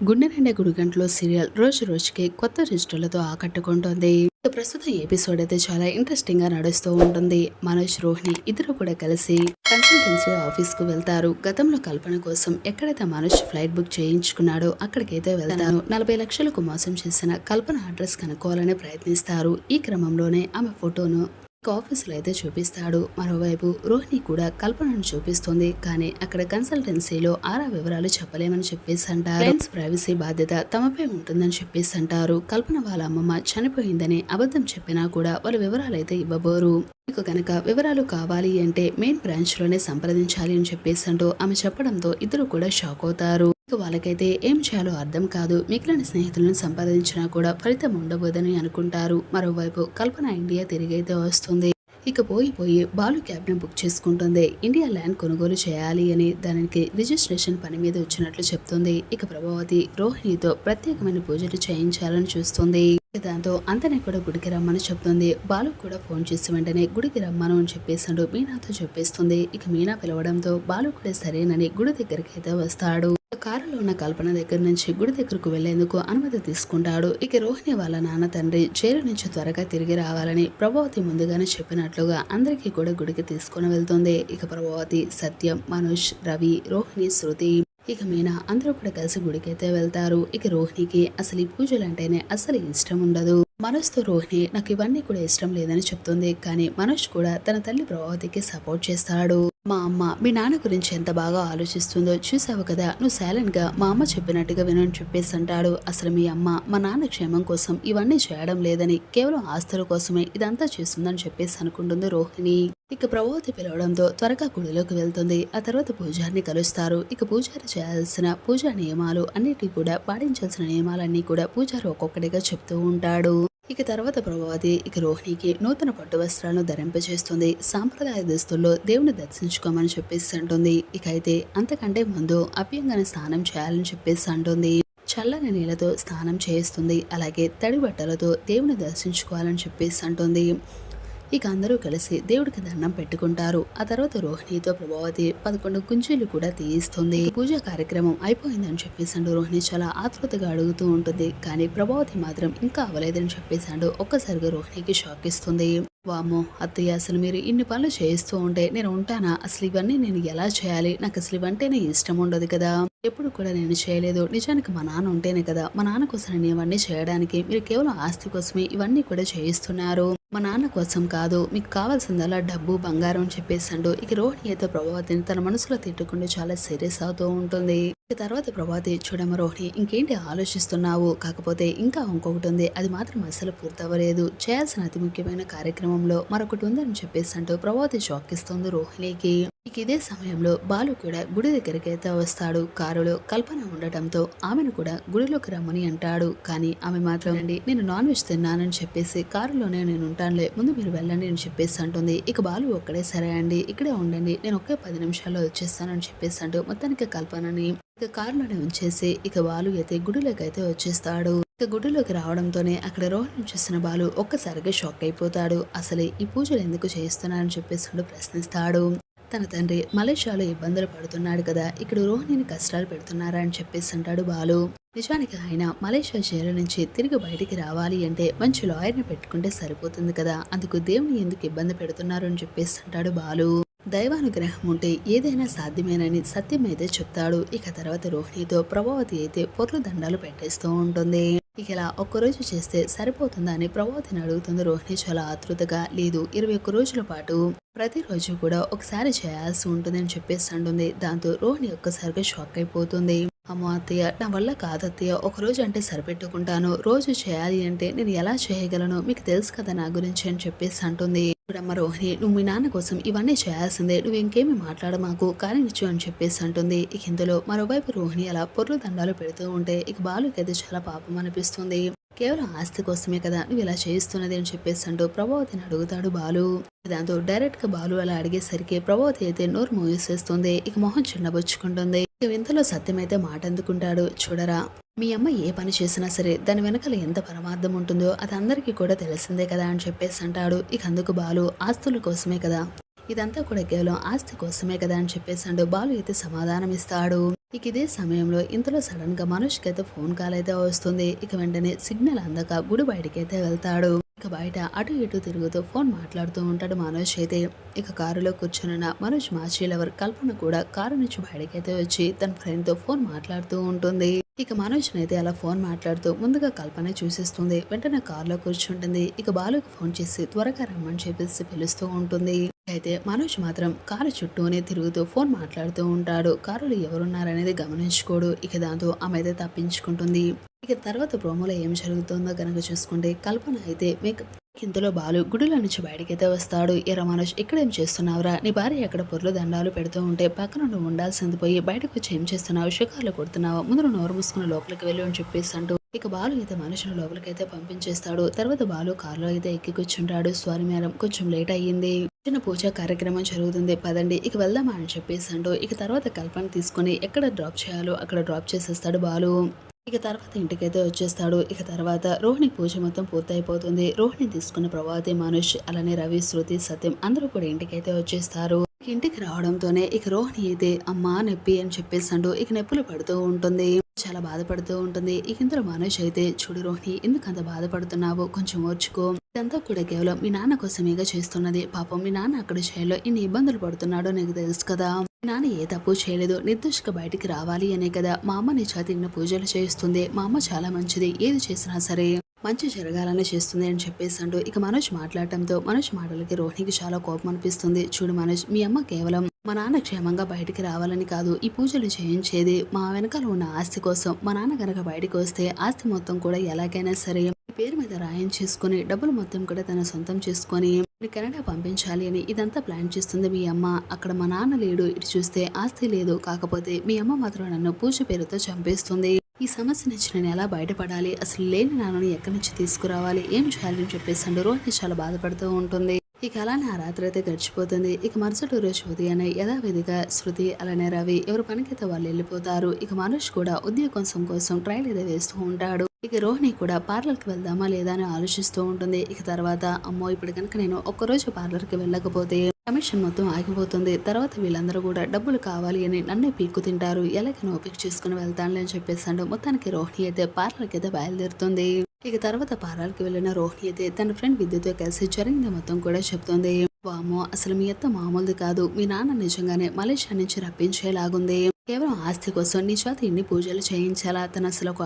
గుండె నిండా గుడిగంటలో సీరియల్ రోజు రోజుకి కొత్త రిజిస్టర్లతో ఆకట్టుకుంటోంది. ప్రస్తుతం ఎపిసోడ్ అయితే చాలా ఇంట్రెస్టింగ్ గా నడుస్తూ ఉంటుంది. మనోజ్, రోహిణి ఇద్దరు కూడా కలిసి కన్సల్టెన్సీ ఆఫీస్ కు వెళ్తారు. గతంలో కల్పన కోసం ఎక్కడైతే మనోజ్ ఫ్లైట్ బుక్ చేయించుకున్నాడో అక్కడికైతే వెళ్తారు. 40 లక్షలకు మోసం చేసిన కల్పన అడ్రస్ కనుక్కోవాలని ప్రయత్నిస్తారు. ఈ క్రమంలోనే ఆమె ఫోటోను ఆఫీసులో అయితే చూపిస్తాడు. మరోవైపు రోహిణి కూడా కల్పనను చూపిస్తుంది. కానీ అక్కడ కన్సల్టెన్సీలో ఆరా వివరాలు చెప్పలేమని చెప్పేసి అంటారు. క్లయింట్స్ ప్రైవసీ బాధ్యత తమపై ఉంటుందని చెప్పేసి అంటారు. కల్పన వాళ్ళ అమ్మమ్మ చనిపోయిందని అబద్ధం చెప్పినా కూడా వాళ్ళ వివరాలు అయితే ఇవ్వబోరు. మీకు కనుక వివరాలు కావాలి అంటే మెయిన్ బ్రాంచ్ లోనే సంప్రదించాలి అని చెప్పేసి అంటూ ఆమె చెప్పడంతో ఇద్దరు కూడా షాక్ అవుతారు. వాళ్ళకైతే ఏం చేయాలో అర్థం కాదు. మిగిలిన స్నేహితులను సంపాదించినా కూడా ఫలితం ఉండబోదని అనుకుంటారు. మరోవైపు కల్పన ఇండియా తిరిగైతే వస్తుంది. ఇక పోయి బాలు క్యాబ్ ను బుక్ చేసుకుంటుంది. ఇండియా ల్యాండ్ కొనుగోలు చేయాలి అని దానికి రిజిస్ట్రేషన్ పని మీద వచ్చినట్లు చెప్తుంది. ఇక ప్రభావతి రోహిణితో ప్రత్యేకమైన పూజలు చేయించాలని చూస్తుంది. దాంతో అంతనే కూడా గుడికి రమ్మని చెప్తుంది. బాలు కూడా ఫోన్ చేసి వెంటనే గుడికి రమ్మను అని చెప్పేసాడు. మీనాతో చెప్పేస్తుంది. ఇక మీనా పిలవడంతో బాలు కూడా సరేనని గుడి దగ్గరికి అయితే వస్తాడు. కారులో ఉన్న కల్పన దగ్గర నుంచి గుడి దగ్గరకు వెళ్లేందుకు అనుమతి తీసుకుంటాడు. ఇక రోహిణి వాళ్ళ నాన్న తండ్రి జైలు నుంచి త్వరగా తిరిగి రావాలని ప్రభావతి ముందుగానే చెప్పినట్లుగా అందరికీ కూడా గుడికి తీసుకుని వెళ్తుంది. ఇక ప్రభావతి, సత్యం, మనోజ్, రవి, రోహిణి, శృతి, ఇక మీనా అందరూ కూడా కలిసి గుడికైతే వెళ్తారు. ఇక రోహిణికి అసలు ఈ పూజలు అంటేనే అసలు ఇష్టం ఉండదు. మనోజ్తో రోహిణి నాకు ఇవన్నీ కూడా ఇష్టం లేదని చెప్తుంది. కానీ మనోజ్ కూడా తన తల్లి ప్రభావతికి సపోర్ట్ చేస్తాడు. మా అమ్మ మీ నాన్న గురించి ఎంత బాగా ఆలోచిస్తుందో చూసావు కదా, నువ్వు సైలెంట్ గా మా అమ్మ చెప్పినట్టుగా వినని చెప్పేసి అంటాడు. అసలు మీ అమ్మ మా నాన్న క్షేమం కోసం ఇవన్నీ చేయడం లేదని, కేవలం ఆస్తుల కోసమే ఇదంతా చేస్తుందని చెప్పేసి అనుకుంటుంది రోహిణి. ఇక ప్రభావతి పిలవడంతో త్వరగా గుడిలోకి వెళ్తుంది. ఆ తర్వాత పూజారిని కలుస్తారు. ఇక పూజారి చేయాల్సిన పూజా నియమాలు అన్నిటి కూడా పాటించాల్సిన నియమాలన్నీ కూడా పూజారి ఒక్కొక్కటిగా చెప్తూ ఉంటాడు. ఇక తర్వాత ప్రభావతి ఇక రోహిణికి నూతన పట్టు వస్త్రాలను ధరింపచేస్తుంది. సాంప్రదాయ దుస్తుల్లో దేవుని దర్శించుకోమని చెప్పేసి అంటుంది. ఇక అయితే అంతకంటే ముందు అభ్యంగానే స్నానం చేయాలని చెప్పేసి అంటుంది. చల్లని నీళ్ళతో స్నానం చేస్తుంది. అలాగే తడి బట్టలతో దేవుని దర్శించుకోవాలని చెప్పేసి అంటుంది. ఇక అందరూ కలిసి దేవుడికి దండం పెట్టుకుంటారు. ఆ తర్వాత రోహిణితో ప్రభావతి 11 గుంజీలు కూడా తీయిస్తుంది. పూజా కార్యక్రమం అయిపోయిందని చెప్పేసాడు. రోహిణి చాలా ఆతృతగా అడుగుతూ ఉంటుంది. కానీ ప్రభావతి మాత్రం ఇంకా అవ్వలేదని చెప్పేసాడు. ఒక్కసారిగా రోహిణికి షాక్ ఇస్తుంది. వామ్మో అత్తయ్య, అసలు మీరు ఇన్ని పనులు చేస్తూ ఉంటే నేను ఉంటానా? అసలు ఇవన్నీ నేను ఎలా చేయాలి? నాకు అసలు ఇవంటేనే ఇష్టం ఉండదు కదా, ఎప్పుడు కూడా నేను చేయలేదు. నిజానికి మా నాన్న ఉంటేనే కదా, మా నాన్న కోసం నేను ఇవన్నీ చేయడానికి. మీరు కేవలం ఆస్తి కోసమే ఇవన్నీ కూడా చేయిస్తున్నారు, మా నాన్న కోసం కాదు. మీకు కావాల్సిందల్లా డబ్బు, బంగారం అని చెప్పేసాడు. ఇక రోహిణి అయితే ప్రభావతిని తన మనసులో తిట్టుకుంటూ చాలా సీరియస్ అవుతూ ఉంటుంది. ఇక తర్వాత ప్రభావతి, చూడమ్మ రోహిణి, ఇంకేంటి ఆలోచిస్తున్నావు? కాకపోతే ఇంకా ఇంకొకటి ఉంది, అది మాత్రం అస్సలు పూర్తవ్వలేదు. చేయాల్సిన అతి ముఖ్యమైన కార్యక్రమంలో మరొకటి ఉందని చెప్పేసి అంటూ ప్రభావతి షాక్ ఇస్తుంది రోహిణికి. ఇక ఇదే సమయంలో బాలు కూడా గుడి దగ్గరికి అయితే వస్తాడు. కారులో కల్పన ఉండటంతో ఆమెను కూడా గుడిలోకి రమ్మని అంటాడు. కానీ ఆమె మాత్రం అండి నేను నాన్ వెజ్ తిన్నానని చెప్పేసి కారులోనే నేను ఉంటానులే, ముందు మీరు వెళ్ళండి అని చెప్పేసి అంటుంది. ఇక బాలు ఒక్కడే సరే అండి ఇక్కడే ఉండండి, నేను ఒకే 10 నిమిషాల్లో వచ్చేస్తానని చెప్పేసి అంటూ మొత్తానికి కల్పనని ఇక కారులోనే ఉంచేసి ఇక బాలు అయితే గుడిలోకి అయితే వచ్చేస్తాడు. ఇక గుడిలోకి రావడంతోనే అక్కడ రోహిణి చూసిన బాలు ఒక్కసారిగా షాక్ అయిపోతాడు. అసలే ఈ పూజలు ఎందుకు చేస్తున్నారని చెప్పేసి ప్రశ్నిస్తాడు. తన తండ్రి మలేషియాలో ఇబ్బందులు పడుతున్నాడు కదా, ఇక్కడ రోహిణిని కష్టాలు పెడుతున్నారా అని చెప్పేసి అంటాడు బాలు. నిజానికి ఆయన మలేషియా జైలు నుంచి తిరిగి బయటికి రావాలి అంటే మంచి లాయర్ని పెట్టుకుంటే సరిపోతుంది కదా, అందుకు దేవుని ఎందుకు ఇబ్బంది పెడుతున్నారు అని చెప్పేసి అంటాడు బాలు. దైవానుగ్రహం ఉంటే ఏదైనా సాధ్యమేనని సత్యం అయితే చెప్తాడు. ఇక తర్వాత రోహిణితో ప్రభావతి అయితే పొర్లు దండాలు పెట్టేస్తూ ఉంటుంది. ఇక ఇలా ఒక్కరోజు చేస్తే సరిపోతుందా అని ప్రభావతిని అడుగుతుంది రోహిణి చాలా ఆతృతగా. లేదు, 21 రోజుల పాటు ప్రతిరోజు కూడా ఒకసారి చేయాల్సి ఉంటుంది అని చెప్పేసి అంటుంది. దాంతో రోహిణి ఒక్కసారిగా షాక్ అయిపోతుంది. అమ్మో అత్తయ్య, నా వల్ల కాదత్తయ్య, ఒక రోజు అంటే సరిపెట్టుకుంటాను, రోజు చేయాలి అంటే నేను ఎలా చేయగలను, మీకు తెలుసు కదా నా గురించి అని చెప్పేసి అంటుంది. చూడమ్మ రోహిణి, నువ్వు మీ నాన్న కోసం ఇవన్నీ చేయాల్సిందే, నువ్వు ఇంకేమి మాట్లాడ మాకు కానిచ్చు అని చెప్పేసి అంటుంది. ఇక ఇందులో మరోవైపు రోహిణి అలా పొర్లు దండాలు పెడుతూ ఉంటే ఇక బాలుకి అయితే చాలా పాపం అనిపిస్తుంది. కేవలం ఆస్తి కోసమే కదా నువ్వు ఇలా చేయిస్తున్నది అని చెప్పేసి అంటూ ప్రభావతిని అడుగుతాడు బాలు. దాంతో డైరెక్ట్ గా బాలు అలా అడిగేసరికి ప్రభావతి అయితే నోరు మూసేస్తుంది. ఇక మొహం చిన్నబుచ్చుకుంటుంది. ఇంతలో సత్యం అయితే మాట అందుకుంటాడు. చూడరా, మీ అమ్మ ఏ పని చేసినా సరే దాని వెనకాల ఎంత పరమార్థం ఉంటుందో అది అందరికీ కూడా తెలిసిందే కదా అని చెప్పేసి అంటాడు. ఇక అందుకు బాలు ఆస్తుల కోసమే కదా, ఇదంతా కూడా కేవలం ఆస్తి కోసమే కదా అని చెప్పేసాడు. బాలు అయితే సమాధానం ఇస్తాడు. ఇక ఇదే సమయంలో ఇంతలో సడన్ గా మనోజ్కి అయితే ఫోన్ కాల్ అయితే వస్తుంది. ఇక వెంటనే సిగ్నల్ అందక గుడి బయటికి అయితే వెళ్తాడు. ఇక బయట అటు ఇటు తిరుగుతూ ఫోన్ మాట్లాడుతూ ఉంటాడు మనోజ్ అయితే. ఇక కారులో కూర్చున్న మనోజ్ మాజీ లవర్ కల్పన కూడా కారు నుంచి బయటకైతే వచ్చి తన ఫ్రెండ్ తో ఫోన్ మాట్లాడుతూ ఉంటుంది. ఇక మనోజ్ అయితే అలా ఫోన్ మాట్లాడుతూ ముందుగా కల్పన చూసేస్తుంది. వెంటనే కారులో కూర్చుంటుంది. ఇక బాలుకి ఫోన్ చేసి త్వరగా రమ్మని చెప్పేసి పిలుస్తూ ఉంటుంది. అయితే మనోజ్ మాత్రం కారు చుట్టూనే తిరుగుతూ ఫోన్ మాట్లాడుతూ ఉంటాడు. కారులో ఎవరున్నారనేది గమనించుకోడు. ఇక దాంతో ఆమె అయితే తప్పించుకుంటుంది. ఇక తర్వాత ప్రోమోలో ఏం జరుగుతుందో కనుక చూసుకుంటే కల్పన అయితే ఇంతలో బాలు గుడిలో నుంచి బయటకైతే వస్తాడు. ఎరా మనోజ్ ఇక్కడేం చేస్తున్నావురా? నీ భార్య ఎక్కడ పొర్లు దండాలు పెడుతూ ఉంటే పక్కన నువ్వు ఉండాల్సింది పోయి బయటకు వచ్చి ఏం చేస్తున్నావు? షికార్లు కొడుతున్నావు? ముందు నోరు మూసుకుని లోపలికి వెళ్ళి అని చెప్పేసి అంటూ ఇక బాలు అయితే మనుషులు లోపలికైతే పంపించేస్తాడు. తర్వాత బాలు కారులో అయితే ఎక్కి కూర్చుంటాడు. సారీ మేడం కొంచెం లేట్ అయ్యింది, చిన్న పూజా కార్యక్రమం జరుగుతుంది పదండి ఇక వెళ్దామా అని చెప్పేసి అంటూ ఇక తర్వాత కల్పన తీసుకుని ఎక్కడ డ్రాప్ చేయాలో అక్కడ డ్రాప్ చేసేస్తాడు బాలు. ఇక తర్వాత ఇంటికైతే వచ్చేస్తాడు. ఇక తర్వాత రోహిణి పూజ మొత్తం పూర్తయిపోతుంది. రోహిణి తీసుకున్న ప్రభావతి మనోజ్ అలానే రవి, శృతి, సత్యం అందరూ కూడా ఇంటికైతే వచ్చేస్తారు. ఇంటికి రావడంతోనే ఇక రోహిణి అయితే అమ్మా నొప్పి అని చెప్పేసి అంటూ ఇక నొప్పులు పడుతూ ఉంటుంది. చాలా బాధపడుతూ ఉంటుంది. ఇక ఇందులో మనోజ్ అయితే చూడు రోహిణి ఎందుకు అంత బాధపడుతున్నావు, కొంచెం ఓర్చుకో, ఇదంతా కూడా కేవలం మీ నాన్న కోసమేగా చేస్తున్నది. పాపం మీ నాన్న అక్కడ జైల్లో ఇన్ని ఇబ్బందులు పడుతున్నాడో నీకు తెలుసు కదా. మీ నాన్న ఏ తప్పు చేయలేదు, నిర్దోషిగా బయటికి రావాలి అనే కదా మా అమ్మ నీ చేతి ఇన్ని పూజలు చేస్తుంది. మా అమ్మ చాలా మంచిది, ఏది చేసినా సరే మంచి జరగాలని చేస్తుంది అని చెప్పేసి అంటూ ఇక మనోజ్ మాట్లాడటంతో మనోజ్ మాటలకి రోహిణికి చాలా కోపం అనిపిస్తుంది. చూడు మనోజ్ మీ అమ్మ కేవలం మా నాన్న క్షేమంగా బయటికి రావాలని కాదు ఈ పూజలు చేయించేది. మా వెనకాల ఉన్న ఆస్తి కోసం. మా నాన్న గనక బయటికి వస్తే ఆస్తి మొత్తం కూడా ఎలాగైనా సరే పేరు మీద రాయించేసుకుని డబ్బులు మొత్తం కూడా తన సొంతం చేసుకొని కెనడా పంపించాలి అని ఇదంతా ప్లాన్ చేస్తుంది మీ అమ్మ. అక్కడ మా నాన్న లేడు, ఇటు చూస్తే ఆస్తి లేదు. కాకపోతే మీ అమ్మ మాత్రం నన్ను పూజ పేరుతో చంపేస్తుంది. ఈ సమస్య నుంచి నేను ఎలా బయటపడాలి, అసలు లేని నాన్నని ఎక్కడి నుంచి తీసుకురావాలి, ఏం చేయాలని చెప్పేసి రోహిణి చాలా బాధపడుతూ ఉంటుంది. ఇక అలానే ఆ రాత్రి అయితే గడిచిపోతుంది. ఇక మరుసటి రోజు ఉదయాన్నే యథావిధిగా శృతి అలానే రవి ఎవరు పనికైతే వాళ్ళు వెళ్ళిపోతారు. ఇక మనోజ్ కూడా ఉద్యోగం కోసం ట్రైల్ అయితే వేస్తూ ఉంటాడు. ఇక రోహిణి కూడా పార్లర్కి వెళ్దామా లేదా అని ఆలోచిస్తూ ఉంటుంది. ఇక తర్వాత అమ్మో ఇప్పుడు కనుక నేను ఒక్కరోజు పార్లర్కి వెళ్ళకపోతే కమిషన్ మొత్తం ఆగిపోతుంది. తర్వాత వీళ్ళందరూ కూడా డబ్బులు కావాలి అని నన్నే పీక్కు తింటారు, ఎలాగైనా ఓపిక చేసుకుని వెళ్తానులే అని చెప్పేసాడు. మొత్తానికి రోహిణి అయితే పార్లర్కి అయితే బయలుదేరుతుంది. ఇక తర్వాత పార్లర్కి వెళ్ళిన రోహిణి అయితే తన ఫ్రెండ్ విద్యతో కలిసి జరిగింది మొత్తం కూడా చెప్తుంది. వామో అసలు మీ అత్త మామూలుది కాదు, మీ నాన్న నిజంగానే మలేషియా నుంచి రప్పించేలాగుంది. కేవలం ఆస్తి కోసం నీ చేత ఇన్ని పూజలు చేయించాలా? తను అసలు ఒక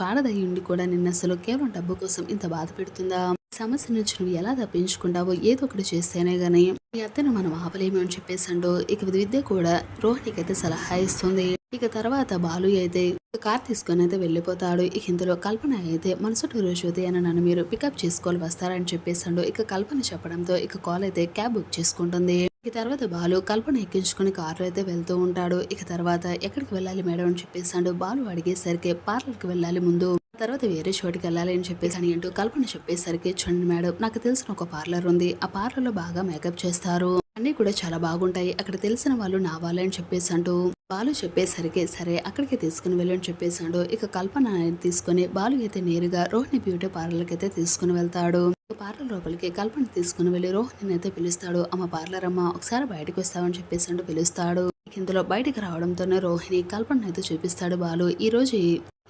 ఆడదయ్యి ఉండి కూడా నిన్న అసలు కేవలం డబ్బు కోసం ఇంత బాధ పెడుతుందా? సమస్య నుంచి నువ్వు ఎలా తప్పించుకుంటావో ఏదో ఒకటి చేస్తేనే గానీ ఈ అత్తను మనం ఆపలేము అని చెప్పేసండు. ఇక విద్య కూడా రోహిణికి అయితే సలహా ఇస్తుంది. ఇక తర్వాత బాలు అయితే కార్ తీసుకొని అయితే వెళ్ళిపోతాడు. ఇక ఇందులో కల్పన అయితే మరుసటి రోజు ఉదయాన నన్ను మీరు పికప్ చేసుకోవాలి వస్తారని చెప్పేసాడు. ఇక కల్పన చెప్పడంతో ఇక కాల్ అయితే క్యాబ్ బుక్ చేసుకుంటుంది. ఇక తర్వాత బాలు కల్పన ఎక్కించుకుని కారులో అయితే వెళ్తూ ఉంటాడు. ఇక తర్వాత ఎక్కడికి వెళ్ళాలి మేడం అని చెప్పేసాడు. బాలు అడిగేసరికి పార్లర్కి వెళ్ళాలి ముందు, తర్వాత వేరే చోటికి వెళ్ళాలి అని చెప్పేసి అని అంటూ కల్పన చెప్పేసరికి చూడండి మేడం నాకు తెలిసిన ఒక పార్లర్ ఉంది, ఆ పార్లర్ లో బాగా మేకప్ చేస్తారు, అన్ని కూడా చాలా బాగుంటాయి, అక్కడ తెలిసిన వాళ్ళు నా వాళ్ళే అని చెప్పేసి అంటూ బాలు చెప్పేసరికి సరే అక్కడికి తీసుకుని వెళ్ళి అని చెప్పేసాడు. ఇక కల్పన తీసుకుని బాలు అయితే నేరుగా రోహిణి బ్యూటీ పార్లర్కి అయితే తీసుకుని వెళ్తాడు. పార్లర్ లోపలికి కల్పన తీసుకుని వెళ్ళి రోహిణిని అయితే పిలుస్తాడు. అమ్మ పార్లర్ అమ్మ ఒకసారి బయటకు వస్తావని చెప్పేసి అంటూ పిలుస్తాడు. ఇందులో బయటికి రావడంతోనే రోహిణి కల్పన అయితే చూపిస్తాడు బాలు, ఈ రోజు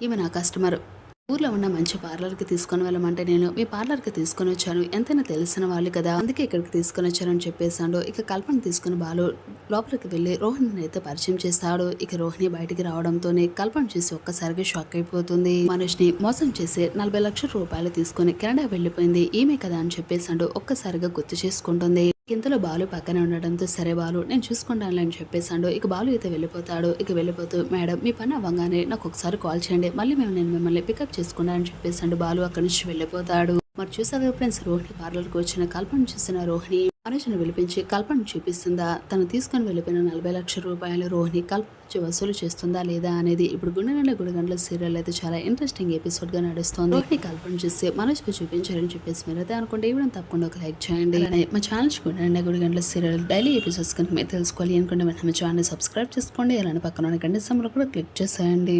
ఈమె నా కస్టమర్, ఊర్లో ఉన్న మంచి పార్లర్కి తీసుకొని వెళ్ళమంటే నేను మీ పార్లర్కి తీసుకొని వచ్చాను, ఎంతైనా తెలిసిన వాళ్ళు కదా అందుకే ఇక్కడికి తీసుకొని వచ్చానని చెప్పేసాడు. ఇక కల్పన తీసుకుని బాలు లోపలికి వెళ్ళి రోహిణిని అయితే పరిచయం చేస్తాడు. ఇక రోహిణి బయటికి రావడంతోనే కల్పన చూసి ఒక్కసారిగా షాక్ అయిపోతుంది. మనుషుని మోసం చేసి 40 లక్షల రూపాయలు తీసుకుని కెనడా వెళ్ళిపోయింది ఈమె కదా అని చెప్పేసాడు. ఒక్కసారిగా గుర్తు చేసుకుంటుంది. ఇంతలో బాలు పక్కనే ఉండడంతో సరే బాలు నేను చూసుకుంటాను అని చెప్పేసాడు. ఇక బాలు అయితే వెళ్ళిపోతాడు. ఇక వెళ్ళిపోతూ మేడం మీ పని అవ్వగానే నాకు ఒకసారి కాల్ చేయండి, మళ్ళీ నేను మిమ్మల్ని పికప్ చేసుకున్నాను అని చెప్పేసాడు. బాలు అక్కడి నుంచి వెళ్ళిపోతాడు. మరి చూసారు ఫ్రెండ్స్, రోహిణి పార్లర్కి వచ్చిన కల్పన చూసిన రోహిణి మనుషుని పిలిపించి కల్పన చూపిస్తుందా, తను తీసుకొని వెళ్ళిపోయిన 40 లక్షల రూపాయలు రోహిణి కల్పన నుంచి వసూలు చేస్తుందా లేదా అనేది ఇప్పుడు గుడిగండ్ల సీరియల్ అయితే చాలా ఇంట్రెస్టింగ్ ఎపిసోడ్ గా నడుస్తుంది. రోహిణి కల్పన చూస్తే మనసుకు చూపించారని చెప్పేసి మీరైతే అనుకుంటే ఇవ్వడం తప్పకుండా ఒక లైక్ చేయండి. మా channel Gudigandla serial daily episodes కనుక మీరు తెలుసుకోవాలి అనుకుంటే మన ఛానల్ సబ్స్క్రైబ్ చేసుకోండి. అలానే పక్కన గంట సమయంలో కూడా క్లిక్ చేసేయండి.